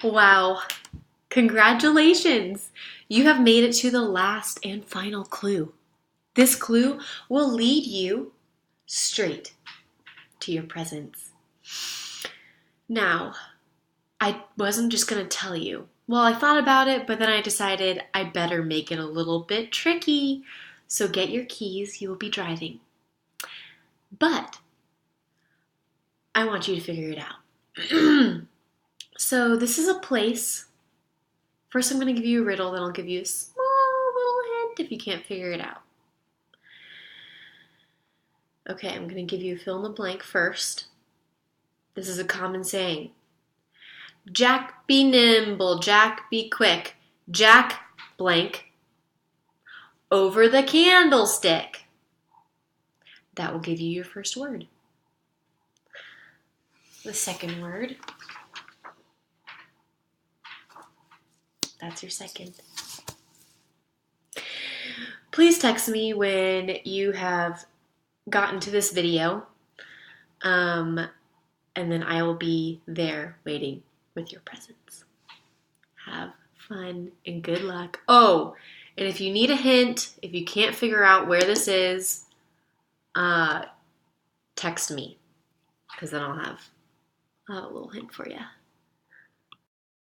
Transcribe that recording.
Wow. Congratulations! You have made it to the last and final clue. This clue will lead you straight to your presents. Now, I wasn't just going to tell you. Well, I thought about it, but then I decided I better make it a little bit tricky. So get your keys, you will be driving. But I want you to figure it out. So this is a place. First, I'm going to give you a riddle, then I'll give you a small little hint if you can't figure it out. Okay, I'm going to give you a fill in the blank first. This is a common saying. Jack be nimble, Jack be quick, Jack blank over the candlestick. That will give you your first word. The second word. That's your second. Please text me when you have gotten to this video, and then I will be there waiting with your presents. Have fun and good luck. Oh, and if you need a hint, if you can't figure out where this is, text me, because then I'll have a little hint for you.